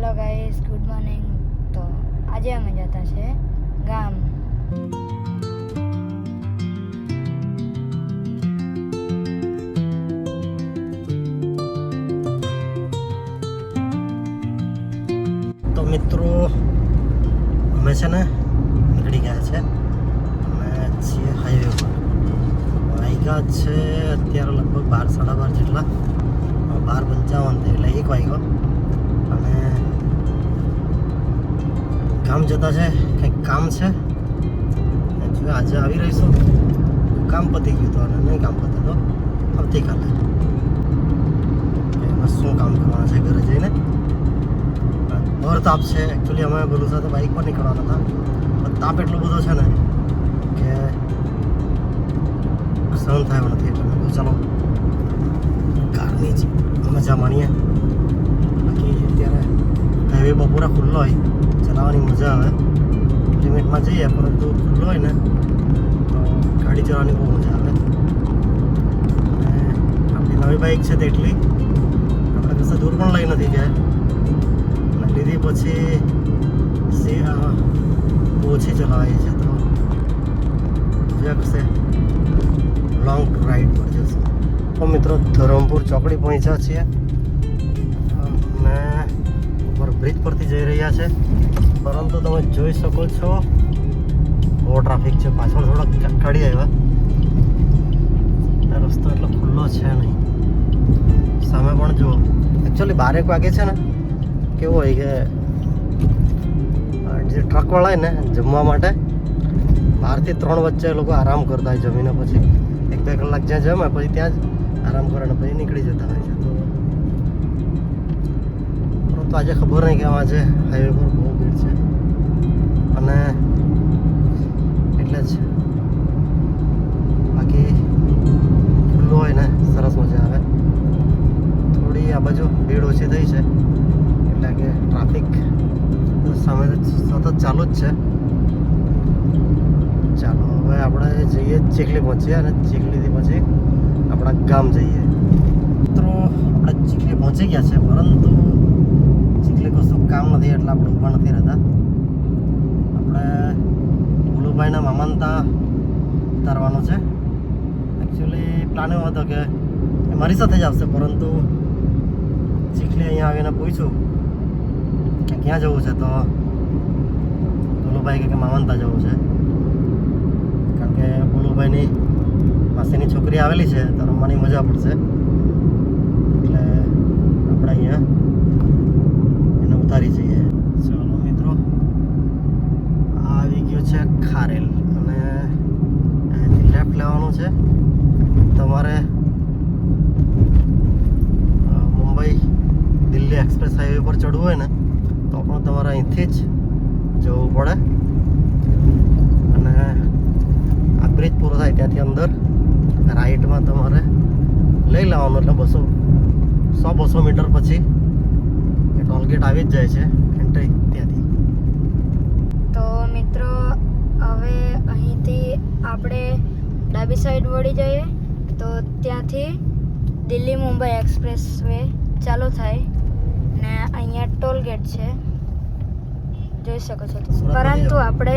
Hello guys, good morning. તો આજે અમે જતા છે ગામ. તો મિત્રો અમે છે ને નીકળી ગયા છે. અમે છીએ હાઈવે પર. વાગ્યા છે અત્યારે લગભગ 12:30 જેટલા, 12:55 એટલે 1 વાગ્યો. અને ગામ જતા છે, કંઈક કામ છે. જો આજે આવી રહીશું, કામ પતી ગયું હતું અને નહીં કામ પતે તો આવતીકાલે એમાં શું કામ કરવાના છે ઘરે જઈને. ઓર તાપ છે. એકચ્યુઅલી અમે બોલું સાથે બાઇક પર નીકળવાના હતા, પણ તાપ એટલો બધો છે ને કે સહન થયો નથી. એટલે મેં કહ્યું ચાલો કારની જ મજા માણીએ. બાકી અત્યારે હાઈવે બપોરે ખુલ્લો હોય, ચલાવવાની મજા આવે. લિમિટમાં જઈએ, પરંતુ ખુલ્લો હોય ને તો ગાડી ચલાવવાની બહુ મજા આવે. અને આપણી નવી બાઇક છે તેટલી આપણે કશે દૂર પણ લઈ નથી ગયા. લીધી પછી ઓછી ચલાવાય છે, તો જશે લોંગ રાઈડ પર જશું. તો મિત્રો ધરમપુર ચોકડી પહોંચ્યા છીએ અને ઉપર બ્રિજ પરથી જઈ રહ્યા છે. પરંતુ તમે જોઈ શકો છો બહુ ટ્રાફિક છે. પાછળ થોડાક ચક્કડી આવ્યા, રસ્તો એટલો ખુલ્લો છે નહીં. સામે પણ જુઓ. એકચ્યુઅલી 12 વાગે છે ને કેવું હોય કે જે ટ્રકવાળા હોય ને જમવા માટે 12 થી 3 વચ્ચે એ લોકો આરામ કરતા હોય. જમીને પછી 1-2 કલાક જ્યાં જમે પછી ત્યાં જ આરામ કરે ને પછી નીકળી જતા હોય છે. તો આજે ખબર નહીં કે આજે હાઈવે પર બહુ ભીડ છે અને એટલે જ. બાકી ખુલ્લું હોય ને સરસ મજા આવે. થોડી આ બાજુ ભીડ ઓછી થઈ છે એટલે કે ટ્રાફિક સામે સતત ચાલુ જ છે. ચાલો હવે આપણે જઈએ ચીખલી પહોંચીએ અને ચીખલીથી પછી આપણા ગામ જઈએ. મિત્રો આપણે ચીખલી પહોંચી ગયા છે, પરંતુ ચીખલી કશું કામ નથી એટલે આપણે ઊભા નથી રહેતા. આપણે ભોલુભાઈના મામાને ત્યાં ઉતારવાનું છે. એકચ્યુઅલી પ્લાન એવો હતો કે એ મારી સાથે જ આવશે, પરંતુ ચીખલી અહીંયા આવીને પૂછ્યું કે ક્યાં જવું છે, તો ભોલુભાઈ કે મામાનતા જવું છે. કારણ કે ભોલુભાઈની માસીની છોકરી આવેલી છે તો રમવાની મજા પડશે, એટલે આપણે અહીંયા એને ઉતારી જઈએ. ચાલો મિત્રો, આ આવી ગયું છે ખારેલ અને અહીંથી લેફ્ટ લેવાનું છે. તમારે મુંબઈ દિલ્હી એક્સપ્રેસ હાઈવે પર ચડવું હોય ને તો પણ તમારે અહીંથી જ જવું પડે. અને આ બ્રિજ પૂરો થાય ત્યાંથી અંદર રાઈટમાં તમારે લઈ લેવાનું, એટલે 100-200 મીટર પછી એ ટોલગેટ આવી જ જાય છે એન્ટ્રી ત્યાંથી. તો મિત્રો હવે અહીંથી આપણે ડાબી સાઈડ વળી જઈએ તો ત્યાંથી દિલ્હી મુંબઈ એક્સપ્રેસ વે ચાલુ થાય ને અહીંયા ટોલ ગેટ છે, જોઈ શકો છો. પરંતુ આપણે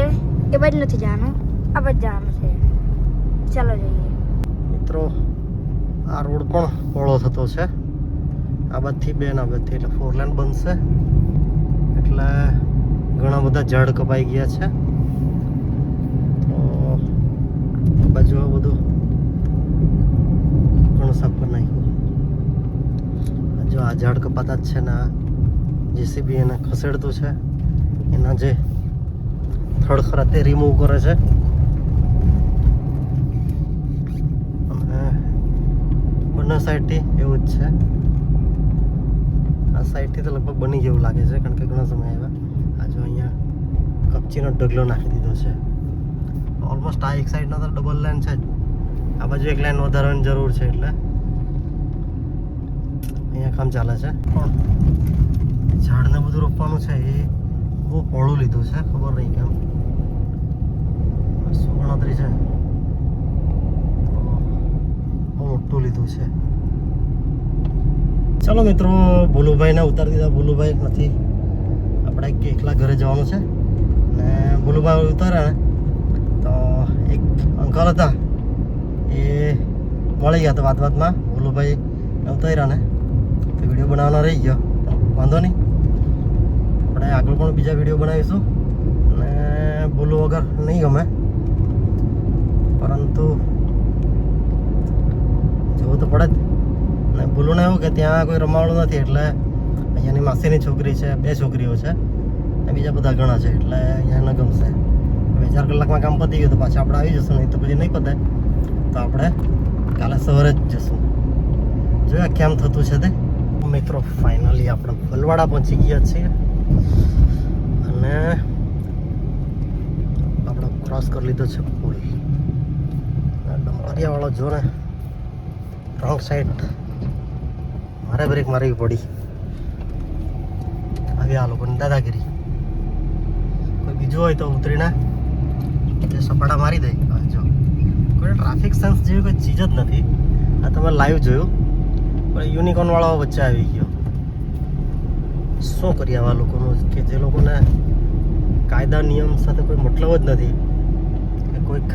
એ બાજુ નથી જવાનું, આ બાજુ જવાનું છે. ચાલો જઈએ. મિત્રો આ રોડ પણ પહોળો થતો છે. આ બાજુથી 2 ના બાજુથી, એટલે 4 લેન બનશે. એટલે ઘણા બધા ઝાડ કપાઈ ગયા છે. તો બાજુ આ બધું ઘણું સાફ કરી નાખ્યું. જો આ ઝાડ કપાતા જ છે ને આ જેસીબી એને ખસેડતું છે. એના જે થડ ખરા તે રિમૂવ કરે છે. અને બંને સાઈડથી એવું જ છે. આ સાઈડથી તો લગભગ બની જેવું લાગે છે, કારણ કે ઘણા સમય આવ્યા. આ જો અહીંયા કપચીનો ઢગલો નાખી દીધો છે. ઓલમોસ્ટ આ એક સાઈડનો તો ડબલ લાઈન છે જ. આ બાજુ એક લાઈન વધારવાની જરૂર છે, એટલે અહીંયા કામ ચાલે છે. પણ ઝાડને બધું રોપવાનું છે એ બહુ પહોળું લીધું છે, ખબર નહીં કેમ. શું ગણતરી છે, બહુ મોટું લીધું છે. ચાલો મિત્રો, ભોલુભાઈને ઉતારી દીધા. ભોલુભાઈ નથી આપણે એકલા ઘરે જવાનું છે ને ભૂલુભાઈ ઉતાર્યા ને તો એક અંકલ હતા એ મળી ગયા તો વાતમાં ભૂલુભાઈ ઉતાર્યા ને તો વિડીયો બનાવવાનો રહી ગયો વાંધો નહીં, આપણે આગળ પણ બીજા વિડીયો બનાવીશું ને ભૂલું વગર નહીં ગમે, પરંતુ જોવું તો પડે જ ને. ભૂલું ને એવું કે ત્યાં કોઈ રમાવાળું નથી એટલે અહીંયાની માસીની છોકરી છે, 2 છોકરીઓ છે ને બીજા બધા ઘણા છે એટલે અહીંયા ન ગમશે. 4 કલાકમાં કામ પતી ગયું તો પાછા આપણે આવી જશું, નહીં તો પછી નહીં પતે તો આપણે કાલે સવારે જ જશું. જોયા કેમ થતું છે તે. મિત્રો ફાઇનલી આપણે વલવાડા પહોંચી ગયા છીએ અને આપણે ક્રોસ કરી લીધો છે પુલ. ડંપરિયાવાળો જો ને રોંગ સાઈડ મારે બ્રેક મારવી પડી. આવી આ લોકોની દાદાગીરી. કોઈ બીજું હોય તો ઉતરીને તે સપાટા મારી દે. જો કોઈ ટ્રાફિક સેન્સ જેવી કોઈ ચીજ જ નથી. આ તમે લાઈવ જોયું પણ યુનિકોર્ન વાળો વચ્ચે આવી ગયો. શું કરીએ આવા લોકોનું કે જે લોકોને કાયદા નિયમ સાથે કોઈ મતલબ જ નથી કે કોઈક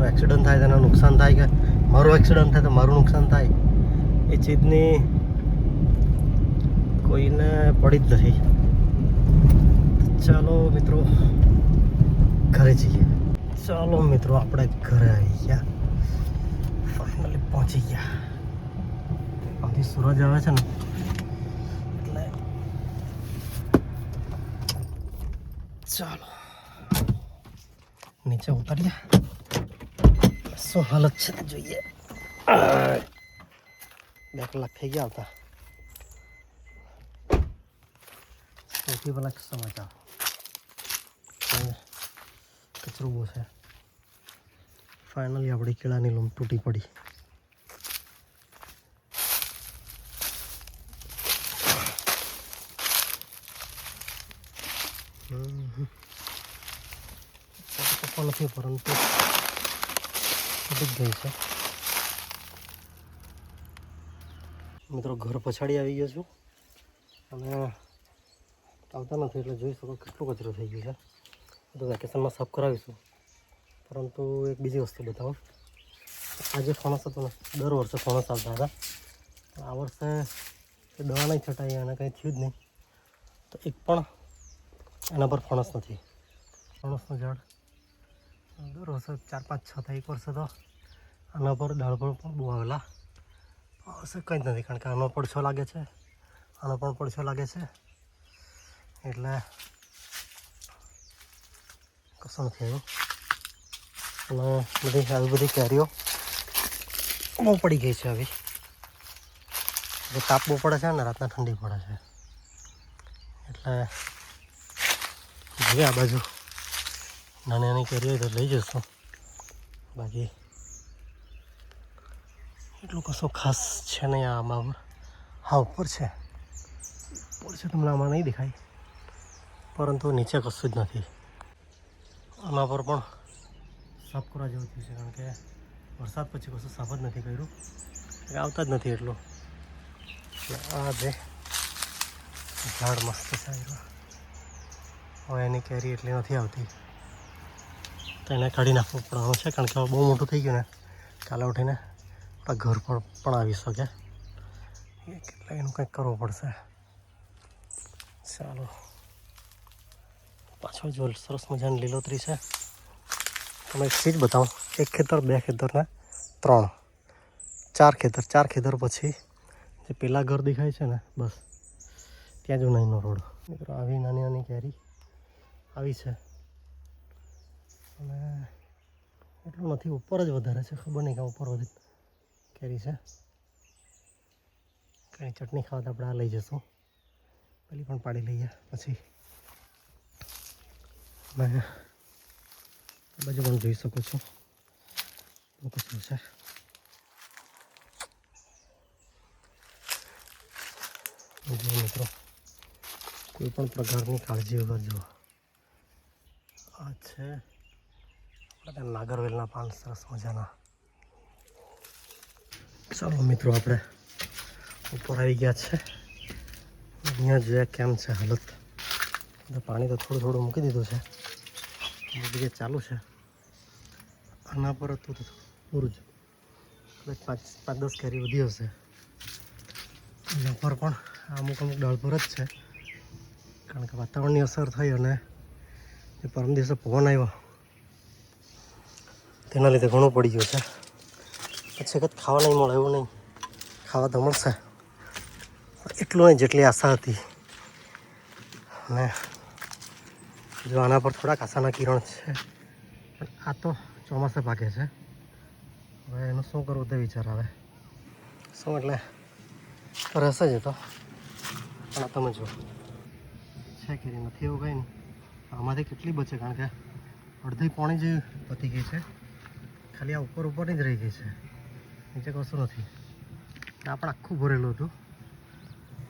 એક્સિડન્ટ થાય તેનું નુકસાન થાય કે મારું એક્સિડન્ટ થાય તો મારું નુકસાન થાય એ ચીજની કોઈને પડી જ નથી. ચાલો મિત્રો ઘરે જઈએ. ચાલો મિત્રો આપણે ઘરે આવી ગયા, ફાઇનલી પહોંચી ગયા. આમથી સૂરજ આવે છે ને એટલે ચાલો નીચે ઉતરીએ. શું હાલત છે તે જોઈએ. 2 કલાક થઈ ગયા હતા. સૌથી પહેલાં સમાચાર કચરો બહુ છે. ફાઇનલી આપણી કેળાની લૂમ તૂટી પડી. પણ નથી પરંતુ તૂટી જ ગઈ છે. મિત્રો ઘર પછાડી આવી ગયો છું અને આવતા નથી એટલે જોઈ શકો કેટલો કચરો થઈ ગયો છે. તો વેકેશનમાં સાફ કરાવીશું, પરંતુ એક બીજી વસ્તુ બતાવો. આજે ફણસ હતો ને, દર વર્ષે ફણસ આવતા હતા. આ વર્ષે દવા નહીં છટાઈ અને કંઈ થયું જ નહીં તો એક પણ એના પર ફણસ નથી. ફણસનું ઝાડ દર વર્ષે 4, 5, 6 થાય. એક વર્ષે તો આના પર ડાળપણ પણ બહુ આવેલા. આ વર્ષે કંઈ જ નથી કારણ કે આનો પડછો લાગે છે, આનો પણ પડછો લાગે છે એટલે કશું નથી આવ્યું. અને બધી આવી બધી કેરીઓ બહુ પડી ગઈ છે. આવી જે તાપ બહુ પડે છે ને રાતના ઠંડી પડે છે એટલે જોઈએ આ બાજુ નાની નાની કેરીઓ તો લઈ જશું. બાકી એટલું કશું ખાસ છે નહીં. આમાં હા ઉપર છે તમને આમાં નહીં દેખાય, પરંતુ નીચે કશું જ નથી. આના પર પણ સાફ કરવા જેવું થયું છે કારણ કે વરસાદ પછી કશું સાફ જ નથી કર્યું, આવતા જ નથી એટલું. એટલે આ જે ઝાડ મસ્ત છે હવે એની કેરી એટલી નથી આવતી તો એને કાઢી નાખવું પડવાનું છે કારણ કે હવે બહુ મોટું થઈ ગયું ને કાલે ઉઠીને આપણા ઘર પર પણ આવી શકે એટલે એનું કંઈક કરવું પડશે. ચાલો પાછળ જો સરસ મજાની લીલોતરી છે. તમે એક ચીજ બતાવું. 1 ખેતર 2 ખેતરના 3 4 ખેતર. 4 ખેતર પછી જે પેલા ઘર દેખાય છે ને બસ ત્યાં જ નાનો રોડ. મિત્રો આવી નાની નાની કેરી આવી છે અને એટલું નથી, ઉપર જ વધારે છે. ખબર નહીં કે ઉપર વધી કેરી છે. કંઈ ચટણી ખાવા તો આપણે આ લઈ જઈશું. પેલી પણ પાડી લઈએ પછી. અને આ બાજુ પણ જોઈ શકો છો બહુ કચરો છે. જો મિત્રો કોઈ પણ પ્રકારની કાળજી વગર જુઓ. આ છે આપણે નાગરવેલના પાન સરસ મજાના. ચાલો મિત્રો આપણે ઉપર આવી ગયા છે. અહીંયા જોયા કેમ છે હાલત. તો પાણી તો થોડું થોડું મૂકી દીધું છે, બીજે ચાલુ છે. આના પર હતું તો પૂરું જ કદાચ 5-10 કેરી વધી હશે. એના પર પણ અમુક ડાળ પર જ છે, કારણ કે વાતાવરણની અસર થઈ અને જે પરમ દિવસે પવન આવ્યો તેના લીધે ઘણું પડી ગયું છે. પછી વખત ખાવા નહીં મળે એવું નહીં, ખાવા તો મળશે એટલું નહીં જેટલી આશા હતી. અને જો આના પર થોડાક આશાના કિરણ છે, પણ આ તો ચોમાસે પાકે છે. હવે એનું શું કરવું તે વિચાર આવે. શું એટલે રહેશે જ તો, પણ આ તમે જુઓ છે કેરી નથી એવું કંઈ નહીં. આમાંથી કેટલી બચે, કારણ કે અડધી પોણી જે પતી ગઈ છે, ખાલી આ ઉપરની જ રહી ગઈ છે, નીચે કશું નથી. આ પણ આખું ભરેલું હતું,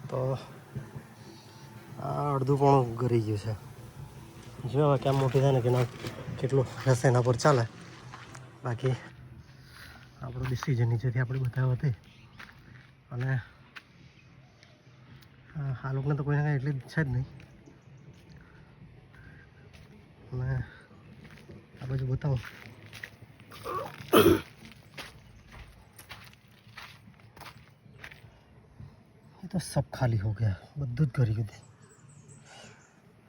તો આ અડધું પણ ગરી ગયું છે. જો હવે કેમ મોટી થાય ને કે કેટલું રહેશે એના પર ચાલે. બાકી આપણો ડિસિઝન નીચેથી આપણે બતાવ્યો હતી. અને આ લોકોને તો કોઈને કાંઈ એટલી છે જ નહીં. અને આ બાજુ બતાવું, એ તો સબ ખાલી હો ગયા, બધું જ કરી ગયું.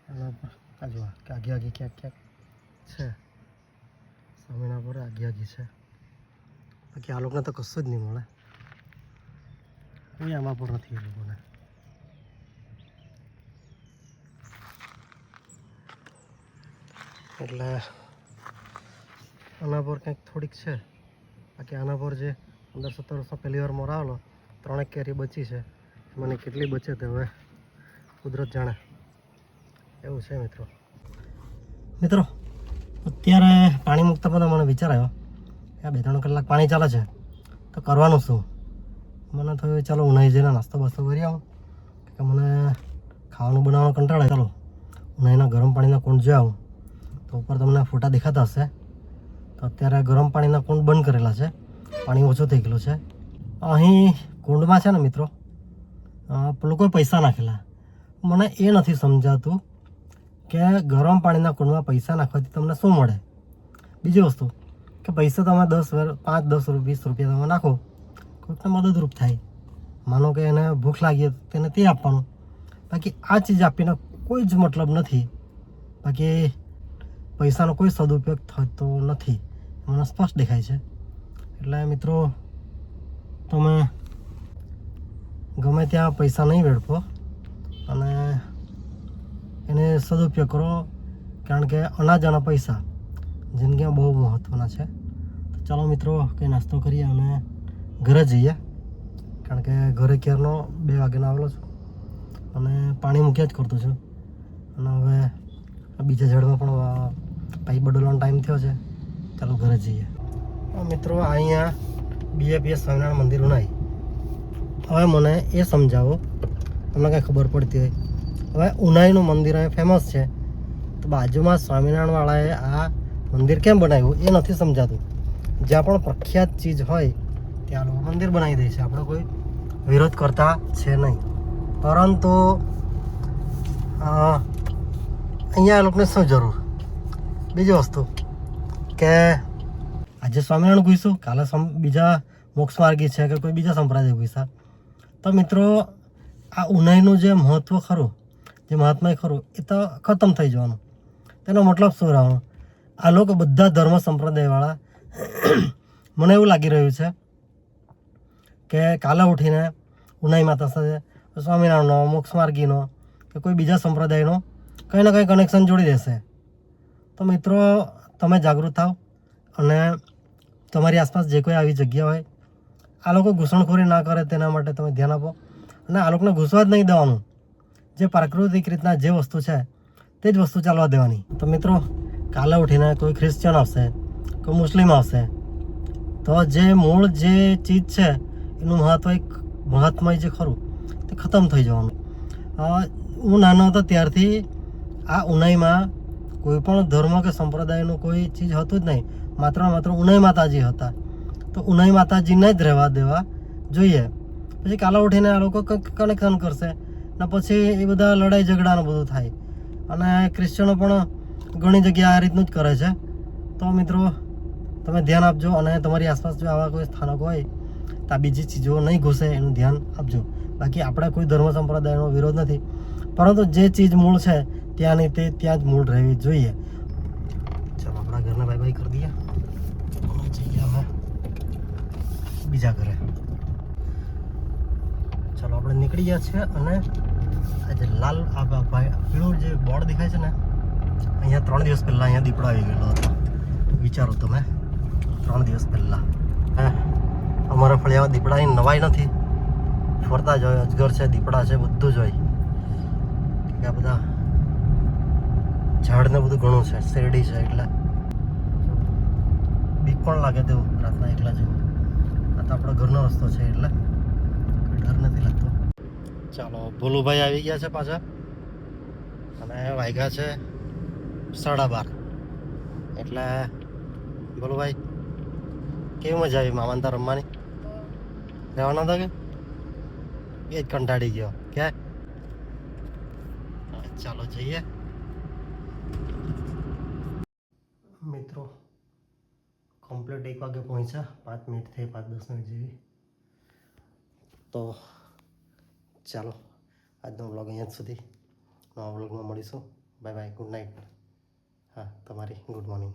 આના પર આ જોવા કે આગે ક્યાંક ક્યાંક છે, સામેના પર આગે છે. બાકી આ લોકોને તો કશું જ નહીં મળે, કોઈ આમાં પર નથી એ લોકોને. એટલે આના પર કંઈક થોડીક છે. બાકી આના પર જે 15-17 વર્ષમાં પહેલી વાર મોર આવેલો, 3 કેરી બચી છે. મને કેટલી બચે તે હવે કુદરત જાણે એવું છે. મિત્રો અત્યારે પાણી મૂકતા પહેલાં મને વિચાર આવ્યો કે આ 2-3 કલાક પાણી ચાલે છે તો કરવાનું શું. મને થયું ચાલો ઉનાઈ જઈને નાસ્તો બાસ્તો કરી આવું, કે મને ખાવાનું બનાવવાનો કંટાળો. ચાલો ઉનાઈના ગરમ પાણીના કુંડ જોઈ આવું. તો ઉપર તમને ફોટા દેખાતા હશે. તો અત્યારે ગરમ પાણીના કુંડ બંધ કરેલા છે, પાણી ઓછું થઈ ગયેલું છે. અહીં કુંડમાં છે ને મિત્રો લોકોએ પૈસા નાખેલા. મને એ નથી સમજાતું કે ગરમ પાણીના કુંડમાં પૈસા નાખવાથી તમને શું મળે. બીજી વસ્તુ કે પૈસા તમે 5-10 20 રૂપિયા તમે નાખો, કોઈકને મદદરૂપ થાય. માનો કે એને ભૂખ લાગી તેને તે આપવાનું. બાકી આ ચીજ આપીને કોઈ જ મતલબ નથી. બાકી પૈસાનો કોઈ સદુપયોગ થતો નથી, મને સ્પષ્ટ દેખાય છે. એટલે મિત્રો તમે ગમે ત્યાં પૈસા નહીં વેડફો અને એને સદુપયોગ કરો, કારણ કે અનાજ અને પૈસા જિંદગીમાં બહુ મહત્ત્વના છે. તો ચાલો મિત્રો કંઈ નાસ્તો કરીએ અને ઘરે જઈએ, કારણ કે ઘરે ક્યારનો 2 વાગ્યાનો આવેલો છું અને પાણી મૂક્યા જ કરતો છું. અને હવે બીજા ઝાડમાં પણ પાઇપ બદલવાનો ટાઈમ થયો છે. ચાલો ઘરે જઈએ. મિત્રો અહીંયા BAPS સ્વામિનારાયણ મંદિર ઉનાઈ. હવે મને એ સમજાવો, તમને કાંઈ ખબર પડતી હોય. હવે ઉનાઈનું મંદિર અહીં ફેમસ છે, તો બાજુમાં સ્વામિનારાયણવાળાએ આ મંદિર કેમ બનાવ્યું એ નથી સમજાતું. જ્યાં પણ પ્રખ્યાત ચીજ હોય ત્યાં લોકો મંદિર બનાવી દે છે. આપણે કોઈ વિરોધ કરતા છે નહીં, પરંતુ અહીંયા એ લોકોને શું જરૂર. બીજી વસ્તુ કે આજે સ્વામિનારાયણ ઘૂસ્યું, કાલે બીજા મોક્ષ માર્ગી છે કે કોઈ બીજા સંપ્રદાય ઘૂસ્યા. તો મિત્રો આ ઉનાઈનું જે મહત્ત્વ ખરું, જે મહાત્મય ખરું, એ તો ખતમ થઈ જવાનું. તેનો મતલબ શું રહેવાનો. આ લોકો બધા ધર્મ સંપ્રદાયવાળા મને એવું લાગી રહ્યું છે કે કાલે ઉઠીને ઉનાઈ માતા સાથે સ્વામિનારાયણનો, મોક્ષ માર્ગીનો કે કોઈ બીજા સંપ્રદાયનો કંઈ ને કંઈ કનેક્શન જોડી દેશે. તો મિત્રો તમે જાગૃત થાવ અને તમારી આસપાસ જે કોઈ આવી જગ્યા હોય, આ લોકો ઘૂસણખોરી ના કરે તેના માટે તમે ધ્યાન આપો. અને આ લોકોને ઘૂસવા જ નહીં દેવાનું. જે પ્રાકૃતિક રીતના જે વસ્તુ છે તે જ વસ્તુ ચાલવા દેવાની. તો મિત્રો કાલે ઉઠીને કોઈ ખ્રિશ્ચન આવશે, કોઈ મુસ્લિમ આવશે, તો જે મૂળ જે ચીજ છે એનું મહાત્મય જે ખરું તે ખતમ થઈ જવાનું. હું નાનો હતો ત્યારથી આ ઉનાઈમાં કોઈ પણ ધર્મ કે સંપ્રદાયનું કોઈ ચીજ હતું જ નહીં. માત્ર ઉનાઈ માતાજી હતા. તો ઉનાઈ માતાજીને જ રહેવા દેવા જોઈએ. પછી કાલે ઉઠીને આ લોકો કંઈક કનેક્શન કરશે ને પછી એ બધા લડાઈ ઝઘડાનું બધું થાય. અને ક્રિશ્ચનો પણ ઘણી જગ્યાએ આ રીતનું જ કરે છે. તો મિત્રો તમે ધ્યાન આપજો અને તમારી આસપાસ જો આવા કોઈ સ્થાનક હોય તો આ બીજી ચીજો નહીં ઘૂસે એનું ધ્યાન આપજો. બાકી આપણે કોઈ ધર્મ સંપ્રદાયનો વિરોધ નથી, પરંતુ જે ચીજ મૂળ છે ત્યાંની તે ત્યાં જ મૂળ રહેવી જોઈએ. ચાલો આપણા ઘરને બાય બાય કરી દઈએ. જઈએ અમે બીજા ઘરે. ચાલો આપણે નીકળી ગયા છીએ અને આ જે લાલ આ પીળું જે બોર્ડ દેખાય છે ને, અહીંયા 3 દિવસ પહેલાં અહીંયા દીપડો આવી ગયેલો હતો. વિચારો તમે, 3 દિવસ પહેલાં. હા, અમારા ફળિયામાં દીપડાની નવાઈ નથી. ફરતા જ હોય, અજગર છે, દીપડા છે, બધું જ હોય. આ બધા ઝાડને બધું ઘણું છે, શેરડી છે, એટલે બીક પણ લાગે તેવું રાતના એકલા જેવું. આ તો આપણો ઘરનો રસ્તો છે એટલે કોઈ ડર નથી લાગતો. ચાલો ભોલુભાઈ આવી ગયા છે પાછા અને વાગ્યા છે 12:30. એટલે ભોલુભાઈ, કેવી મજા આવી મામાને ત્યાં રમવાની? રહેવાનો હતો કે એ જ કંટાળી ગયો કે? ચાલો જઈએ. મિત્રો કમ્પ્લીટ 1 વાગે પહોંચ્યા. 5 મિનિટ થઈ, 5-10 મિનિટ જેવી. તો ચાલો આજનો વ્લોગ અહીંયા જ સુધી. નવા વ્લોગમાં મળીશું. Bye bye, good night. હા, તમારી ગુડ મોર્નિંગ.